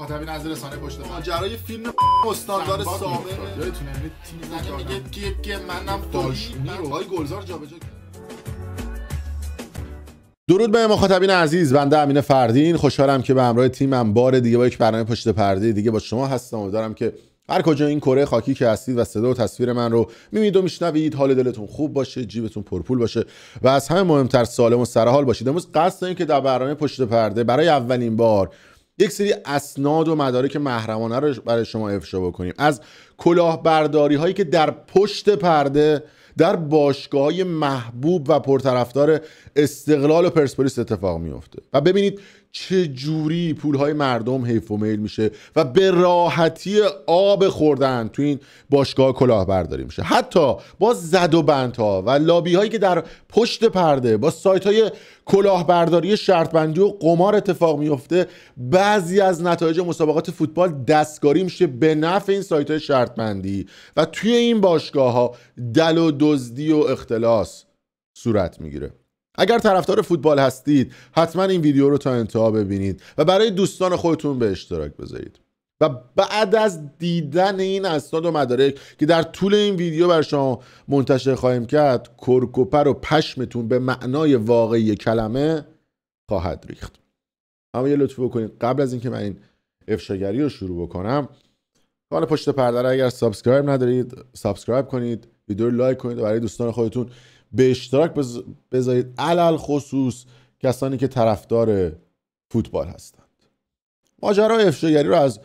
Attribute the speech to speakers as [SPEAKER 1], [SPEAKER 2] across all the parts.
[SPEAKER 1] مخاطبین از رسانه پشت پرده.
[SPEAKER 2] ماجرای فیلم استاندار سامه
[SPEAKER 1] یادتونه یعنی تیم زنه میگه که منم
[SPEAKER 2] داشمی رو های گلزار جابجا کرد.
[SPEAKER 3] درود به مخاطبین عزیز، بنده امین فردین خوشحالم که به همراه تیمم بار دیگه با یک برنامه پشت پرده دیگه با شما هستم. امیدوارم که هر کجا این کره خاکی که هستید و صدا و تصویر من رو میبینید و میشنوید حال دلتون خوب باشه، جیبتون پرپول باشه و از همه مهمتر سالم و سرحال باشید. امروز قصد داریم که در برنامه پشت پرده برای اولین بار یک سری اسناد و مدارک محرمانه رو برای شما افشا بکنیم از کلاهبرداری هایی که در پشت پرده در باشگاه‌های محبوب و پرطرفدار استقلال و پرسپولیس اتفاق میفته و ببینید چه جوری پولهای مردم حیف و میل میشه و به راحتی آب خوردن تو این باشگاه کلاهبرداری میشه، حتی با زد و بندها و لابی هایی که در پشت پرده با سایت های کلاهبرداری شرط بندی و قمار اتفاق میفته. بعضی از نتایج مسابقات فوتبال دستکاری میشه به نفع این سایت های شرط بندی و توی این باشگاه ها دل و دزدی و اختلاس صورت میگیره. اگر طرفدار فوتبال هستید حتما این ویدیو رو تا انتها ببینید و برای دوستان خودتون به اشتراک بذارید و بعد از دیدن این اسناد و مدارک که در طول این ویدیو بر شما منتشر خواهیم کرد، کرکوپر و پشمتون به معنای واقعی کلمه خواهد ریخت. اما یه لطفی بکنید قبل از اینکه من این افشاگری رو شروع بکنم، کانال پشت پرده رو اگر سابسکرایب ندارید سابسکرایب کنید، ویدیو رو لایک کنید و برای دوستان خودتون به اشتراک بذارید، علل خصوص کسانی که طرفدار فوتبال هستند. ماجرا افشاگری رو از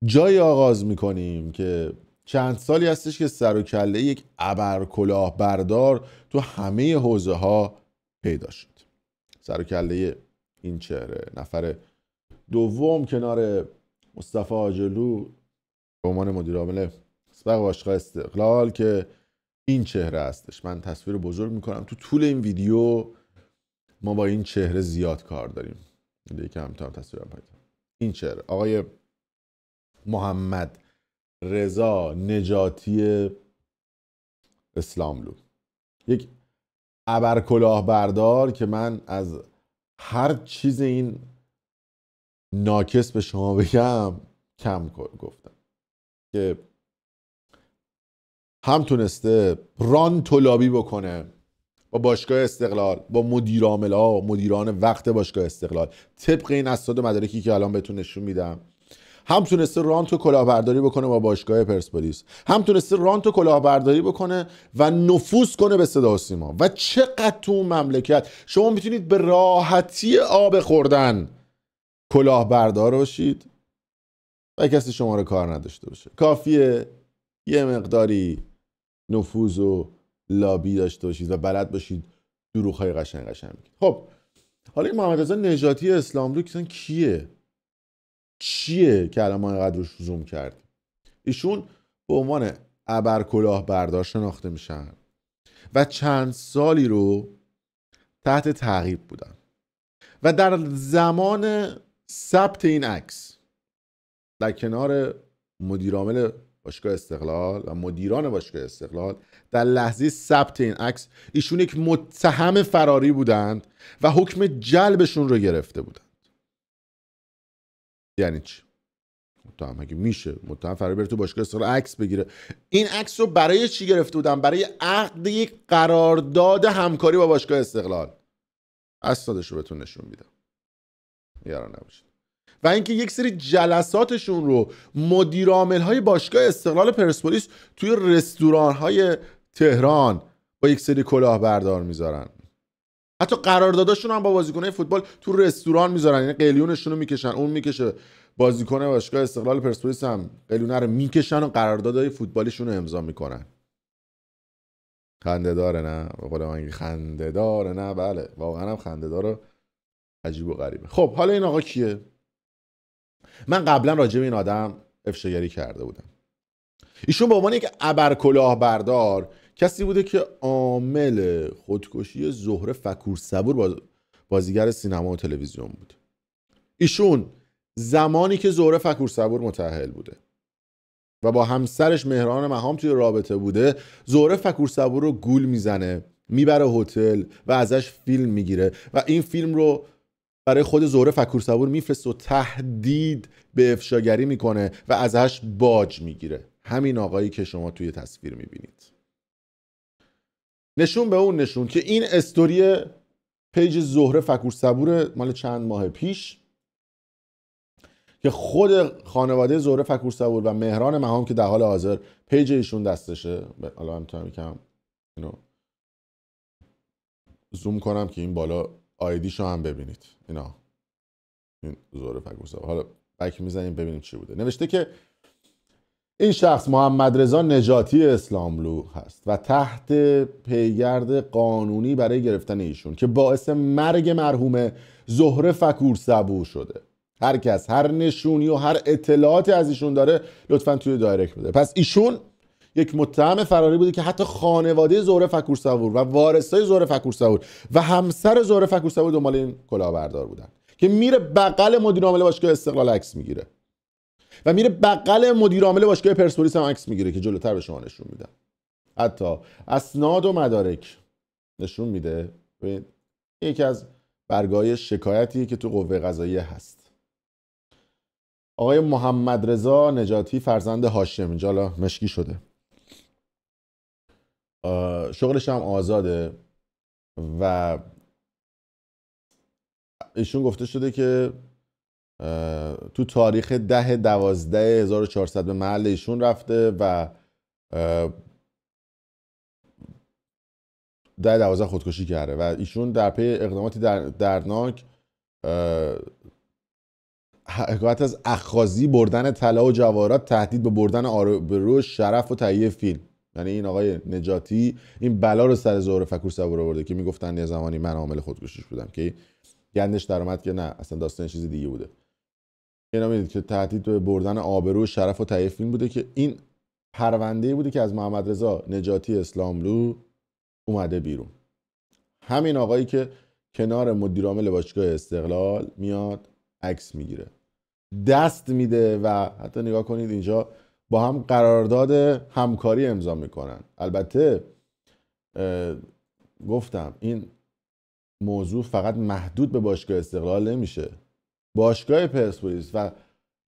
[SPEAKER 3] جای آغاز میکنیم که چند سالی هستش که سر و کله یک ابرکلاهبردار تو همه حوزه ها پیدا شد. سر و کله این چهره، نفر دوم کنار مصطفی آجلو به عنوان مدیر عامل اسبق باشگاه استقلال که این چهره هستش. من تصویر بزرگ میکنم، تو طول این ویدیو ما با این چهره زیاد کار داریم. دیگه هم میتونم تصویرم پیدا. این چهره آقای محمد رضا نجاتی اسلاملو، یک ابرکلاهبردار که من از هر چیز این ناکس به شما بگم کم گفتم، که هم تونسته رانت و لابی بکنه با باشگاه استقلال، با مدیر عامل‌ها و مدیران وقت باشگاه استقلال طبق این اسناد و مدارکی که الان بهتون نشون میدم، هم تونسته رانت و کلاهبرداری بکنه با باشگاه پرسپولیس، هم تونسته رانت و کلاهبرداری بکنه و نفوذ کنه به صدا و سیما. و چقدر تو مملکت شما میتونید به راحتی آب خوردن کلاهبردار باشید و کسی شما رو کار نداشته باشه. کافیه یه مقداری نفوذ و لابی داشته باشید و بلد باشید دروغ‌های قشنگ بگید. خب حالا این محمد رضا نجاتی اسلاملو چیه که الان ما اینقدر روش زوم کردیم؟ ایشون به عنوان ابرکلاهبردار شناخته میشن و چند سالی رو تحت تعقیب بودن و در زمان ثبت این عکس در کنار مدیر عامل باشگاه استقلال و مدیران باشگاه استقلال، در لحظه ثبت این عکس ایشون یک متهم فراری بودند و حکم جلبشون رو گرفته بودند. یعنی چی؟ متهم اگه میشه متهم فراری بره تو باشگاه استقلال عکس بگیره. این عکس رو برای چی گرفته بودن؟ برای عقد یک قرارداد همکاری با باشگاه استقلال. اسنادش رو بهتون نشون میدم، نگران نباشید. و اینکه یک سری جلساتشون رو مدیر عامل‌های باشگاه استقلال پرسپولیس توی رستوران‌های تهران با یک سری کلاهبردار میذارن. حتی قرارداداشون هم با بازیکن‌های فوتبال تو رستوران میذارن، یعنی قلیونشون رو میکشن، اون میکشه، بازیکن باشگاه استقلال پرسپولیس هم قلیونه رو میکشن و قراردادهای فوتبالیشون رو امضا میکنن. خنده داره نه؟ به قول من خنده داره نه؟ بله واقعا هم خنده داره، عجیب و غریبه. خب حالا این آقا کیه؟ من قبلا راجع به این آدم افشاگری کرده بودم. ایشون به عنوان یک ابرکلاهبردار کسی بوده که عامل خودکشی زهره فکورصبور بازیگر سینما و تلویزیون بود. ایشون زمانی که زهره فکورصبور متأهل بوده و با همسرش مهران مهام توی رابطه بوده، زهره فکورصبور رو گول میزنه، میبره هتل و ازش فیلم میگیره و این فیلم رو برای خود زهره فکورصبور میفرسته و تهدید به افشاگری میکنه و ازش باج میگیره. همین آقایی که شما توی تصویر میبینید. نشون به اون نشون که این استوری پیج زهره فکورصبور مال چند ماه پیش که خود خانواده زهره فکورصبور و مهران مهام که در حال حاضر پیج ایشون دستشه. حالا من میتونم یکم اینو زوم کنم که این بالا آیدیشو هم ببینید. اینا این زهره فکورصبور. حالا بک میزنیم ببینیم چی بوده. نوشته که این شخص محمد رضا نجاتی اسلاملو هست و تحت پیگرد قانونی برای گرفتن ایشون که باعث مرگ مرحوم زهره فکورصبور شده. هر کس هر نشونی و هر اطلاعاتی از ایشون داره لطفاً توی دایرکت بده. پس ایشون یک متهم فراری بوده که حتی خانواده زهره فکورصبور و وارثای زهره فکورصبور و همسر زهره فکورصبور دنبال این کلاهبردار بودن که میره بغل مدیر عامل باشگاه استقلال عکس میگیره و میره بغل مدیر عامل باشگاه پرسپولیس هم عکس میگیره که جلوتر به شما نشون میدم. حتی اسناد و مدارک نشون میده. یکی از برگه‌های شکایتی که تو قوه قضاییه هست. آقای محمد رضا نجاتی فرزند هاشم، اینجا مشکی شده، شغلش هم آزاده و ایشون گفته شده که تو تاریخ 10/12/1400 به محل ایشون رفته و 10/12 خودکشی کرده و ایشون در پی اقداماتی دردناک حکایت از اخاذی، بردن طلا و جواهرات، تهدید به بردن آبرو، شرف و تهیه فیلم. یعنی این آقای نجاتی این بلا رو سر زهره فکورصبور آورده که میگفتن یه زمانی من عامل خودکشیش بودم که گندش در اومد که نه، اصلا داستان چیز دیگه بوده. اینا میدید که تهدید به بردن آبرو، شرف و تهیه فیلم بوده که این پرونده بوده که از محمد رضا نجاتی اسلاملو اومده بیرون. همین آقایی که کنار مدیر عامل باشگاه استقلال میاد عکس میگیره، دست میده و حتی نگاه کنید اینجا با هم قرارداد همکاری امضا میکنن. البته گفتم این موضوع فقط محدود به باشگاه استقلال نمیشه. باشگاه پرسپولیس و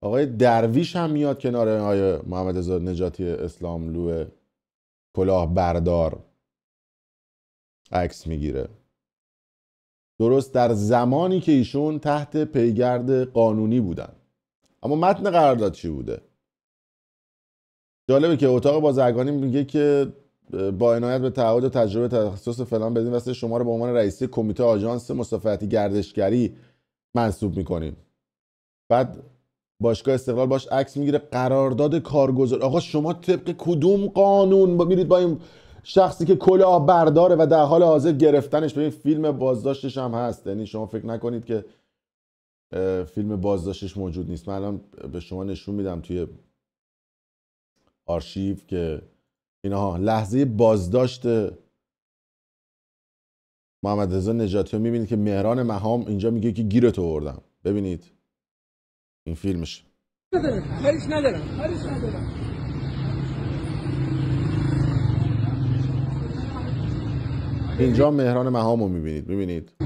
[SPEAKER 3] آقای درویش هم میاد کنار آقای محمد رضا نجاتی اسلاملو کلاهبردار عکس میگیره. درست در زمانی که ایشون تحت پیگرد قانونی بودن. اما متن قرارداد چی بوده؟ جالبه که اتاق بازرگانی میگه که با عنایت به تعهد و تجربه تخصص فلان بدین واسه شما رو به عنوان رئیس کمیته آژانس مسافرتی گردشگری منصوب میکنیم. بعد باشگاه استقلال باش عکس میگیره، قرارداد کارگزار. آقا شما طبق کدوم قانون میرید با این شخصی که کلاه برداره و در حال حاضر گرفتنش؟ ببین فیلم بازداشتش هم هست. یعنی شما فکر نکنید که فیلم بازداشتش موجود نیست. من الان به شما نشون میدم توی آرشیو که اینها لحظه بازداشت محمد رضا نجاتی رو میبینید که مهران مهام اینجا میگه که گیرت آوردم. ببینید این فیلمش.
[SPEAKER 4] کاریش ندارم.
[SPEAKER 3] اینجا مهران مهام رو میبینید.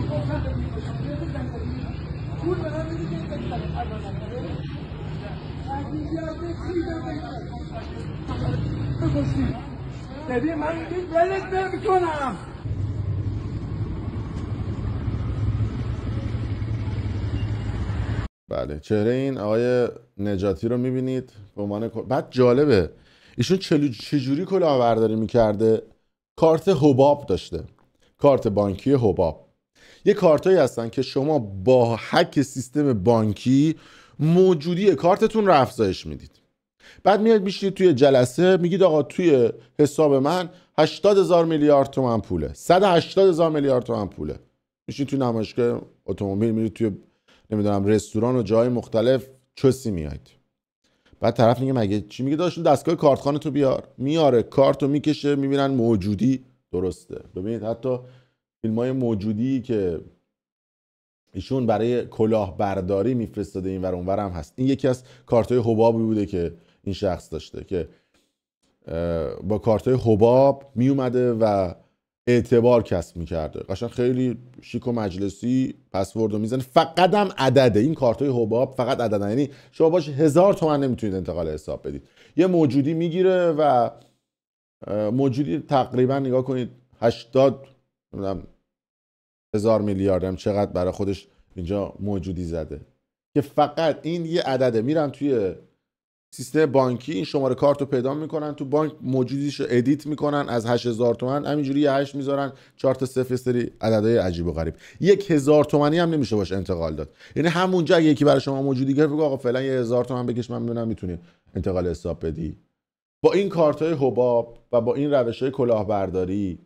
[SPEAKER 4] ببین من ولت نمیکنم.
[SPEAKER 3] بله چهره این آقای نجاتی رو میبینید به عنوان بعد جالبه ایشون چجوری کلاهبرداری میکرده؟ کارت حباب داشته، کارت بانکی حباب. یه کارتایی هستن که شما با هک سیستم بانکی موجودی کارتتون رو افزایش میدید. بعد میاد میشید توی جلسه میگید آقا توی حساب من 80,000 میلیارد تومان پوله، 180,000 میلیارد تومان پوله. میشید توی نمایشگاه اتومبیل، میرید توی نمیدونم رستوران و جای مختلف چوسی میاید. بعد طرف میگه مگه چی؟ میگه داشت دستگاه کارتخانه تو بیار. میاره کارتو میکشه، میبینن موجودی درسته. ببینید حتی فیلمای موجودی که ایشون برای کلاهبرداری میفرستاده این ور اون ور هم هست. این یکی از کارتای حبابی بوده که این شخص داشته که با کارتای حباب میومده و اعتبار کسب میکرده. قشنگ خیلی شیک و مجلسی پسورد رو میزنه، فقط هم عدده. این کارتای حباب فقط عددن، یعنی شما باش 1000 تومن نمیتونید انتقال حساب بدید. یه موجودی میگیره و موجودی تقریبا نگاه کنید 80 هزار میلیارد هم چقدر برای خودش اینجا موجودی زده که فقط این یه عدده. میرن توی سیستم بانکی این شماره کارت رو پیدا میکنن، تو بانک موجودیش رو ادیت میکنن، از 8000 تومن همینجوری یه 8 میذارن، 4 تا صفر، سری عددهای عجیب و غریب. 1000 تومانی هم نمیشه باش انتقال داد. یعنی همونجا اگه یکی برای شما موجودی گرفت بگو آقا فعلا 1000 تومن بکش، من ببینم میتونی انتقال حساب بدی. با این کارت‌های حباب و با این روش‌های کلاهبرداری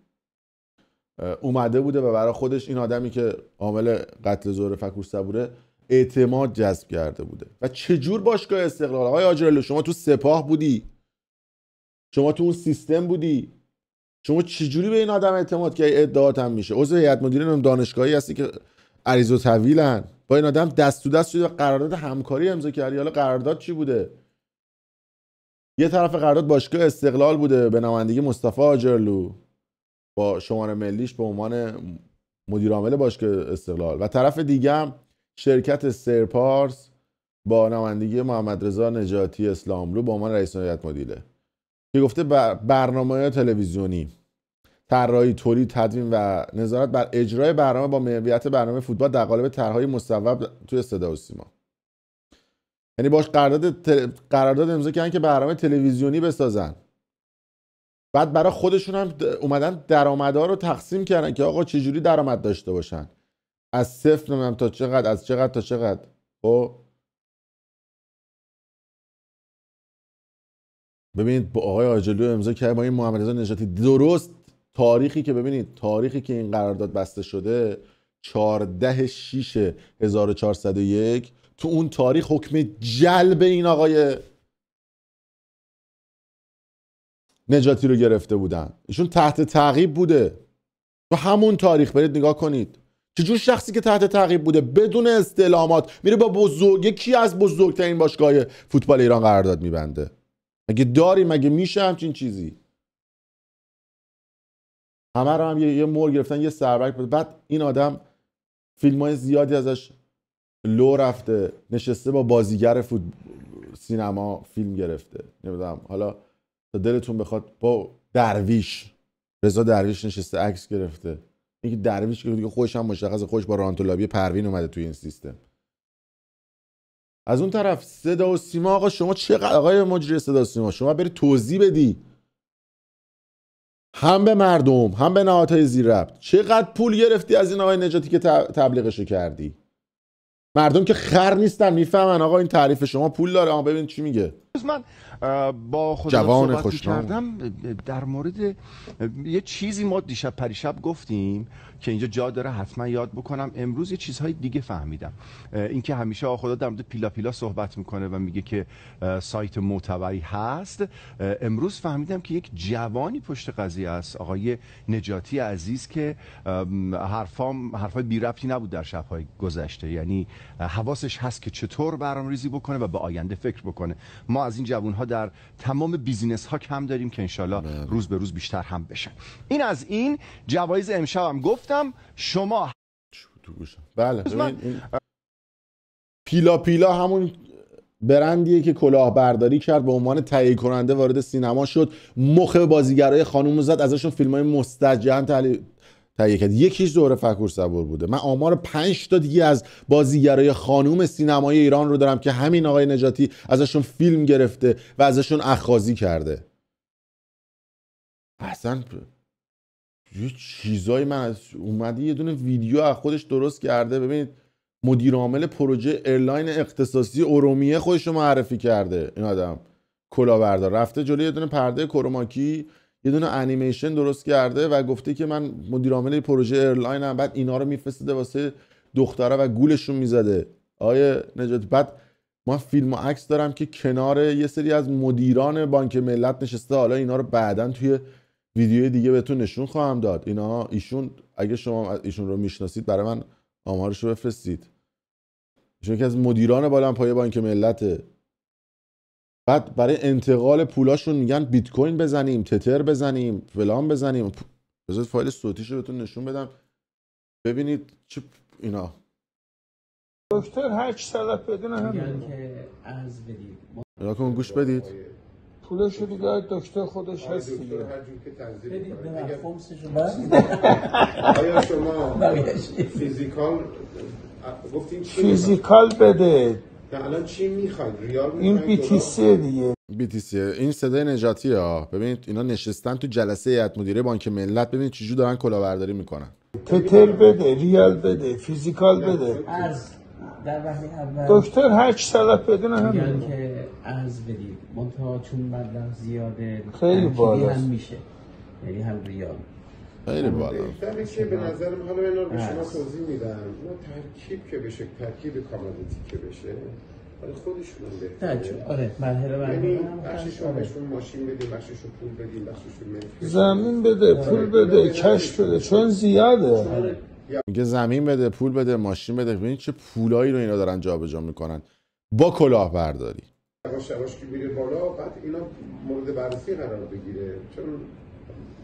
[SPEAKER 3] اومده بوده و برای خودش این آدمی که عامل قتل زهره فکور صبوره اعتماد جذب کرده بوده. و چجور باشگاه استقلال، آقای آجرلو، شما تو سپاه بودی، شما تو اون سیستم بودی، شما چجوری به این آدم اعتماد کردی؟ ادعات هم میشه عضو هیئت مدیره دانشگاهی هستی که عریض و طویلن، با این آدم دست تو دست شدی و قرارداد همکاری امضا کردی. حالا قرارداد چی بوده؟ یه طرف قرارداد باشگاه استقلال بوده به نمایندگی مصطفی آجرلو با شماره ملیش به عنوان مدیر عامل باشگاه استقلال، و طرف دیگه هم شرکت سرپارس با نمایندگی محمد رضا نجاتی اسلاملو به عنوان رئیس هیئت مدیره که گفته برنامه‌های تلویزیونی، طراحی، تولید، تدوین و نظارت بر اجرای برنامه با محوریت برنامه فوتبال در قالب طرح‌های مصوب توی صدا و سیما. یعنی باش قرارداد امضا کردن که برنامه تلویزیونی بسازن. بعد برای خودشون هم اومدن درآمدها رو تقسیم کردن که آقا چجوری درآمد داشته باشن، از صفر نمیدونم تا چقدر، از چقدر تا چقدر. خب ببینید با آقای آجرلو امضا کرد با این محمد رضا نجاتی. درست تاریخی که ببینید، تاریخی که این قرارداد بسته شده 14/6/1401، تو اون تاریخ حکم جلب این آقای نجاتی رو گرفته بودن. ایشون تحت تعقیب بوده. تو همون تاریخ برید نگاه کنید چجور شخصی که تحت تعقیب بوده بدون استعلامات میره با یکی از بزرگترین باشگاه فوتبال ایران قرارداد میبنده. مگه داری؟ مگه میشه همچین چیزی؟ همه رو هم یه مور گرفتن، یه سربک. بعد این آدم فیلم‌های زیادی ازش لو رفته، نشسته با بازیگر سینما فیلم گرفته. نمیدونم حالا تا دلتون بخواد با درویش، رضا درویش نشسته عکس گرفته. اینکه درویش که دیگه خودش هم مشخصه، خودش با رانتولابی پروین اومده توی این سیستم. از اون طرف صدا و سیما، آقا شما چقدر، آقای مجری صدا و سیما، شما برید توضیح بدی هم به مردم هم به نهادهای زیر ربط چقدر پول گرفتی از این آقای نجاتی که تبلیغشو کردی. مردم که خر نیستن، میفهمن آقا این تعریف شما پول داره. اما ببین چی میگه.
[SPEAKER 5] من با خودم صحبت کردم در مورد یه چیزی ما دیشب پریشب گفتیم که اینجا جا داره حتما یاد بکنم. امروز یه چیزهای دیگه فهمیدم. اینکه همیشه خدا در مورد پیلا پیلا صحبت میکنه و میگه که سایت معتبری هست. امروز فهمیدم که یک جوانی پشت قضیه است، آقای نجاتی عزیز، که حرفای بی ربطی نبود در شب‌های گذشته. یعنی حواسش هست که چطور برنامه‌ریزی بکنه و به آینده فکر بکنه. ما از این جوان‌ها در تمام بیزینس ها کم داریم که انشالله روز به روز بیشتر هم بشن. این از این جوایز امشب هم گفتم شما.
[SPEAKER 3] بله پیلا پیلا همون برندیه که کلاهبرداری کرد، به عنوان تهیه کننده وارد سینما شد، مخ بازیگرای خانوم زد، ازشون فیلم‌های مستجن تهیه کرد. یکیش زهره فکور صبور بوده. من آمار 5 تا دیگه از بازیگرای خانوم سینمای ایران رو دارم که همین آقای نجاتی ازشون فیلم گرفته و ازشون اخاذی کرده. اصلا یه چیزایی من اومده یه دونه ویدیو از خودش درست کرده. ببینید مدیر عامل پروژه ایرلاین اختصاصی ارومیه خودش رو معرفی کرده. این آدم کلاهبردار رفته جلوی یه دونه پرده کروماکی، یه دونه انیمیشن درست کرده و گفته که من مدیر عامل پروژه ایرلاین ام. بعد اینا رو میفرسته واسه دخترها و گولشون میزده. آیه نجاتی، بعد ما فیلم و عکس دارم که کنار یه سری از مدیران بانک ملت نشسته. حالا اینا رو بعداً توی ویدیوی دیگه بهتون نشون خواهم داد. ایشون اگه شما ایشون رو میشناسید برای من آمارش رو بفرستید. ایشون که از مدیران بالانپایه بانک ملته. بعد برای انتقال پولاشون میگن بیت کوین بزنیم، تتر بزنیم، فلان بزنیم. بذارید فایل صوتیشو بهتون نشون بدم ببینید چه اینا.
[SPEAKER 6] دکتر هر چی طلب بدونه همین
[SPEAKER 7] که عرض بدید
[SPEAKER 3] یا کن گوش بدید.
[SPEAKER 6] پولشو دیگه دکتر خودش هست دیگه.
[SPEAKER 2] هر جور که تنظیم
[SPEAKER 7] بدید
[SPEAKER 2] کنه.
[SPEAKER 7] به
[SPEAKER 2] اگر
[SPEAKER 7] خمسشو
[SPEAKER 2] آیا شما فیزیکال گفتین چی
[SPEAKER 6] فیزیکال بده.
[SPEAKER 2] نه الان چی میخواید؟ ریال
[SPEAKER 6] این BTC دیگه.
[SPEAKER 3] BTC این صدای نجاتیه ها. ببینید اینا نشستن تو جلسه هیئت مدیره بانک ملت، ببینید چجوری دارن کلاهبرداری میکنن.
[SPEAKER 6] تتر بده، ریال بده، فیزیکال بده.
[SPEAKER 7] عرض در وحله اول
[SPEAKER 6] دکتر هر چی طلب بدونه همین
[SPEAKER 7] میگن که عرض بدید منتها چون مبلغ زیاده
[SPEAKER 6] خیلی بالاست.
[SPEAKER 7] هم میشه، یعنی هم ریال
[SPEAKER 3] خیلی بالا.
[SPEAKER 2] بهتره که به نظرم حالا اینا رو به شما توضیح میدم. اینا ترکیب که بشه، ترکیب کامادیتی که بشه ولی خودشون بهتره.
[SPEAKER 7] آره مرحله
[SPEAKER 2] یعنی بخششو بهشون ماشین بدیم، بخششو پول بدیم، بخششو ملک
[SPEAKER 6] زمین بده، پول بده، کش بده، چون زیاده.
[SPEAKER 3] میگه زمین بده، پول بده، ماشین بده. ببینید چه پولایی رو اینا دارن جابجا میکنن با کلاهبرداری.
[SPEAKER 2] یواش یواش که میره بالا بعد اینا مورد بررسی قرار بگیره. چون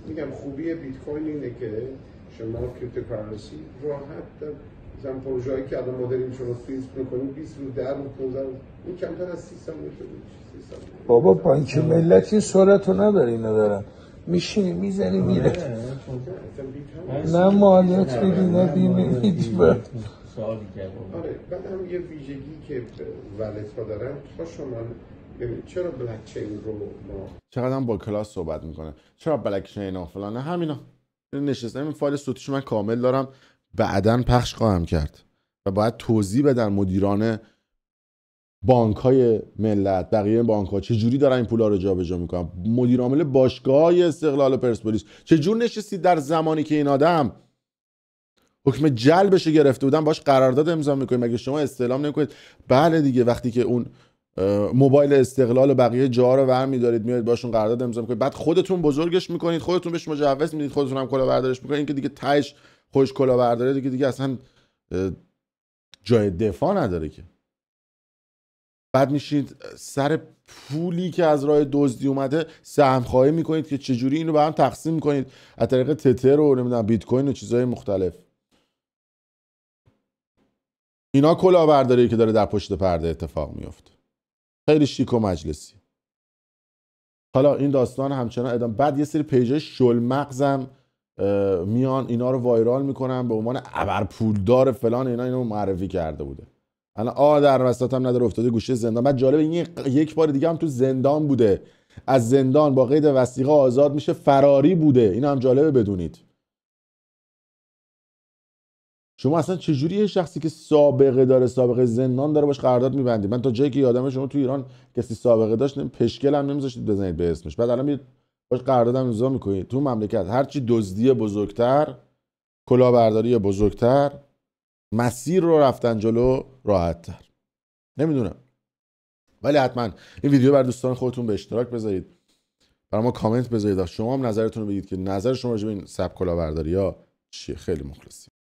[SPEAKER 2] میگم خوبی بیت کوین اینه که شما کریپتوکارنسی راحت مثلا پروژه‌ای که الان مدرن شما سوئیس می‌کنید 20 روز 10 روز 15 روز این کمتر از 30 ثانیه شده.
[SPEAKER 6] بابا بانک ملت این سرعت رو نداره. اینا دارن میشینی میزنی میره. نه مالیات میدی نه بیمه میدی.
[SPEAKER 7] سوالی که
[SPEAKER 2] آره بعد هم یه ویژگی که ولت ها دارن تا شما ببینید چرا بلاک چین رو ما
[SPEAKER 3] چقدر هم با کلاس صحبت میکنه، چرا بلاک چین و فلان همینا نشستم. این فایل صوتیشو من کامل دارم بعداً پخش خواهم کرد و باید توضیح بدن مدیران بانک‌های ملت، بقیه بانک‌ها چه جوری دارن این پولا رو جابجا میکنن. مدیر عامل باشگاه استقلال و پرسپولیس چه جور نشستید در زمانی که این آدم حکم جلبش گرفته بودن باش قرارداد امضا میکنید؟ مگه شما استعلام نمیکنید؟ بله دیگه، وقتی که اون موبایل استقلال و بقیه جاها رو برمی‌دارید میاد باشون قرارداد امضا میکنید، بعد خودتون بزرگش میکنید، خودتون بهش مجوز میدید، خودتون هم کلاهبرداریش میکنید. این که دیگه تهش خوش کلاهبرداری دیگه اصلا جای دفاع نداره که. بعد میشید سر پولی که از راه دزدی اومده سهم خواهی میکنید که چجوری اینو با هم تقسیم میکنید از طریق تتر و نمیدونم بیت کوین و چیزهای مختلف. اینا کلاهبرداری که داره در پشت پرده اتفاق میفته. خیلی شیک و مجلسی. حالا این داستان همچنان ادامه. بعد یه سری پیجای شلمغزم میان اینا رو وایرال میکنن به عنوان ابر پولدار فلان، اینو معرفی کرده بوده. الان در وسط هم نداره افتاده گوشه زندان. بعد جالب این یک بار دیگه هم تو زندان بوده، از زندان با قید وثیقه آزاد میشه، فراری بوده. اینو هم جالبه بدونید. شما اصلا چجوری یه شخصی که سابقه داره، سابقه زندان داره، باش قرارداد میبندید؟ من تا جایی که یادمه شما تو ایران کسی سابقه داشت پشکل هم نمیذاشتید بزنید به اسمش، بعد الان باش قرارداد هم امضا میکنید. تو مملکت هرچی دزدی بزرگتر، کلاهبرداری بزرگتر، مسیر رو رفتن جلو راحت‌تر. نمیدونم، ولی حتما این ویدیو بر دوستان خودتون به اشتراک بذارید، برای ما کامنت بذارید، شما هم نظرتون رو بگید که نظر شما راجع به این سبک کلاهبرداری‌ها چیه. خیلی مخلصیم.